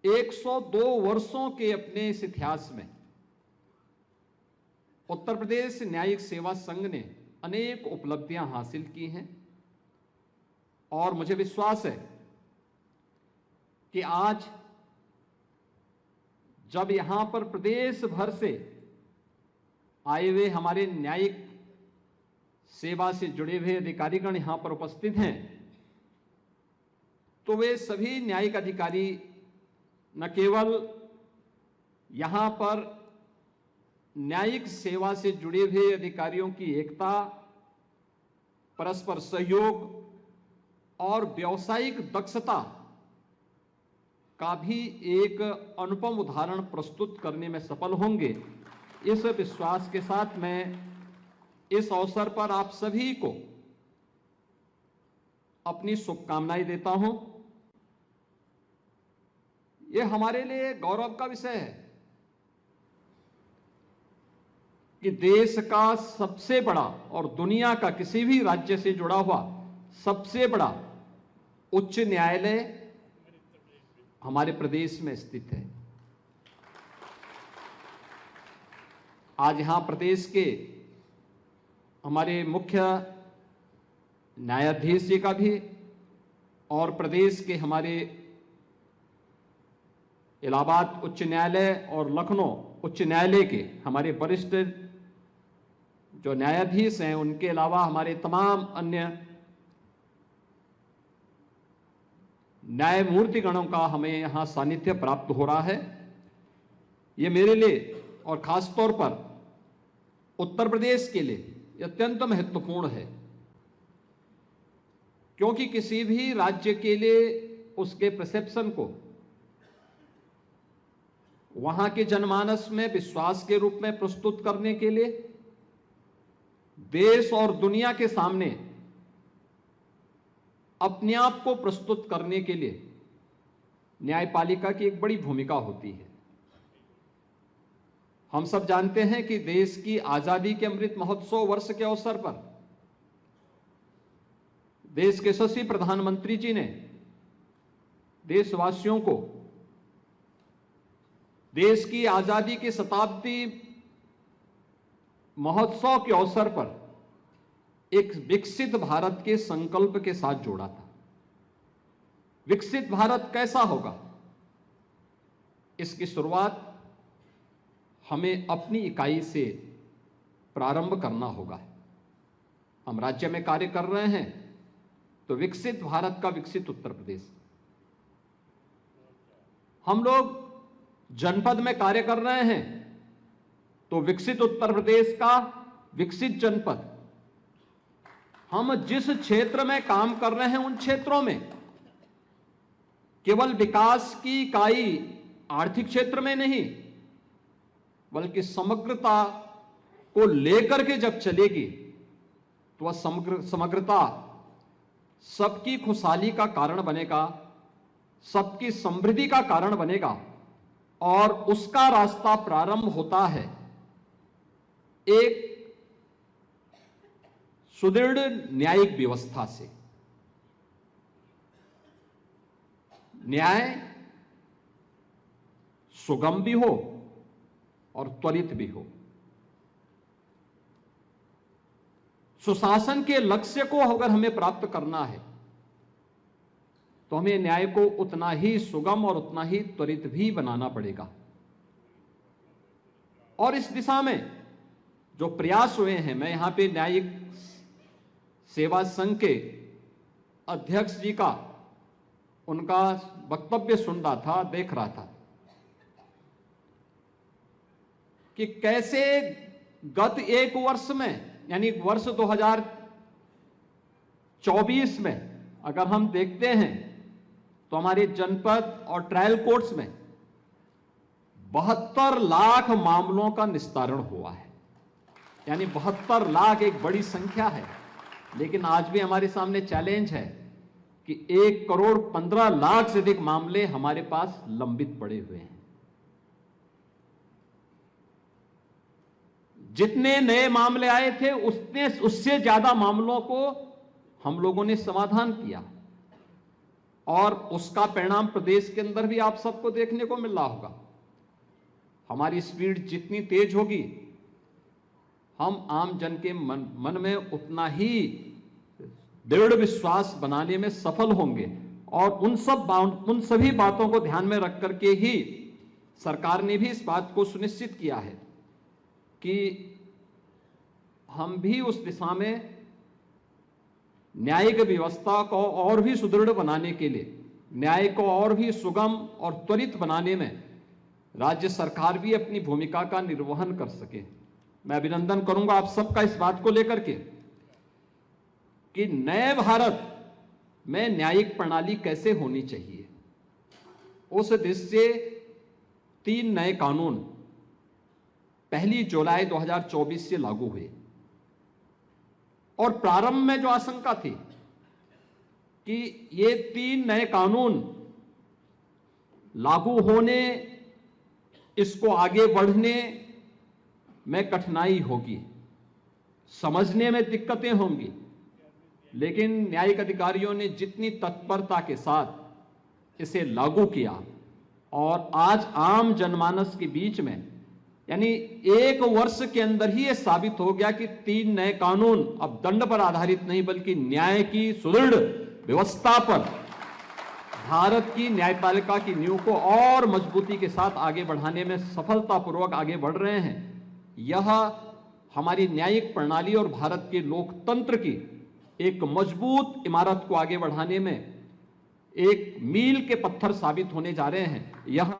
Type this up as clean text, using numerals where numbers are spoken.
102 वर्षों के अपने इस इतिहास में उत्तर प्रदेश न्यायिक सेवा संघ ने अनेक उपलब्धियां हासिल की हैं और मुझे विश्वास है कि आज जब यहां पर प्रदेश भर से आए हुए हमारे न्यायिक सेवा से जुड़े हुए अधिकारीगण यहां पर उपस्थित हैं, तो वे सभी न्यायिक अधिकारी न केवल यहां पर न्यायिक सेवा से जुड़े हुए अधिकारियों की एकता, परस्पर सहयोग और व्यावसायिक दक्षता का भी एक अनुपम उदाहरण प्रस्तुत करने में सफल होंगे। इस विश्वास के साथ मैं इस अवसर पर आप सभी को अपनी शुभकामनाएं देता हूं। यह हमारे लिए गौरव का विषय है कि देश का सबसे बड़ा और दुनिया का किसी भी राज्य से जुड़ा हुआ सबसे बड़ा उच्च न्यायालय हमारे प्रदेश में स्थित है। आज यहां प्रदेश के हमारे मुख्य न्यायाधीश जी का भी और प्रदेश के हमारे इलाहाबाद उच्च न्यायालय और लखनऊ उच्च न्यायालय के हमारे वरिष्ठ जो न्यायाधीश हैं, उनके अलावा हमारे तमाम अन्य न्यायमूर्ति गणों का हमें यहां सानिध्य प्राप्त हो रहा है। ये मेरे लिए और खास तौर पर उत्तर प्रदेश के लिए अत्यंत महत्वपूर्ण है, क्योंकि किसी भी राज्य के लिए उसके परसेप्शन को वहां के जनमानस में विश्वास के रूप में प्रस्तुत करने के लिए देश और दुनिया के सामने अपने आप को प्रस्तुत करने के लिए न्यायपालिका की एक बड़ी भूमिका होती है। हम सब जानते हैं कि देश की आजादी के अमृत महोत्सव वर्ष के अवसर पर देश के यशस्वी प्रधानमंत्री जी ने देशवासियों को देश की आजादी के शताब्दी महोत्सव के अवसर पर एक विकसित भारत के संकल्प के साथ जोड़ा था। विकसित भारत कैसा होगा, इसकी शुरुआत हमें अपनी इकाई से प्रारंभ करना होगा। हम राज्य में कार्य कर रहे हैं तो विकसित भारत का विकसित उत्तर प्रदेश, हम लोग जनपद में कार्य कर रहे हैं तो विकसित उत्तर प्रदेश का विकसित जनपद, हम जिस क्षेत्र में काम कर रहे हैं उन क्षेत्रों में केवल विकास की इकाई आर्थिक क्षेत्र में नहीं, बल्कि समग्रता को लेकर के जब चलेगी तो वह समग्रता सबकी खुशहाली का कारण बनेगा, सबकी समृद्धि का कारण बनेगा। और उसका रास्ता प्रारंभ होता है एक सुदृढ़ न्यायिक व्यवस्था से। न्याय सुगम भी हो और त्वरित भी हो। सुशासन के लक्ष्य को अगर हमें प्राप्त करना है तो हमें न्याय को उतना ही सुगम और उतना ही त्वरित भी बनाना पड़ेगा। और इस दिशा में जो प्रयास हुए हैं, मैं यहां पे न्यायिक सेवा संघ के अध्यक्ष जी का उनका वक्तव्य सुन रहा था, देख रहा था कि कैसे गत एक वर्ष में, यानी वर्ष 2024 में अगर हम देखते हैं तो हमारे जनपद और ट्रायल कोर्ट्स में 72 लाख मामलों का निस्तारण हुआ है। यानी 72 लाख एक बड़ी संख्या है, लेकिन आज भी हमारे सामने चैलेंज है कि 1,15,00,000 से अधिक मामले हमारे पास लंबित पड़े हुए हैं। जितने नए मामले आए थे उससे ज्यादा मामलों को हम लोगों ने समाधान किया और उसका परिणाम प्रदेश के अंदर भी आप सबको देखने को मिल रहा होगा। हमारी स्पीड जितनी तेज होगी, हम आम जन के मन में उतना ही दृढ़ विश्वास बनाने में सफल होंगे। और उन सभी बातों को ध्यान में रख करके ही सरकार ने भी इस बात को सुनिश्चित किया है कि हम भी उस दिशा में न्यायिक व्यवस्था को और भी सुदृढ़ बनाने के लिए, न्याय को और भी सुगम और त्वरित बनाने में राज्य सरकार भी अपनी भूमिका का निर्वहन कर सके। मैं अभिनंदन करूंगा आप सबका इस बात को लेकर के कि नए भारत में न्यायिक प्रणाली कैसे होनी चाहिए। उस उद्देश्य से 3 नए कानून 1 जुलाई 2024 से लागू हुए। और प्रारंभ में जो आशंका थी कि ये 3 नए कानून लागू होने, इसको आगे बढ़ने में कठिनाई होगी, समझने में दिक्कतें होंगी, लेकिन न्यायिक अधिकारियों ने जितनी तत्परता के साथ इसे लागू किया और आज आम जनमानस के बीच में, यानी 1 वर्ष के अंदर ही यह साबित हो गया कि 3 नए कानून अब दंड पर आधारित नहीं बल्कि न्याय की सुदृढ़ व्यवस्था पर भारत की न्यायपालिका की नींव को और मजबूती के साथ आगे बढ़ाने में सफलतापूर्वक आगे बढ़ रहे हैं। यह हमारी न्यायिक प्रणाली और भारत के लोकतंत्र की एक मजबूत इमारत को आगे बढ़ाने में एक मील के पत्थर साबित होने जा रहे हैं। यह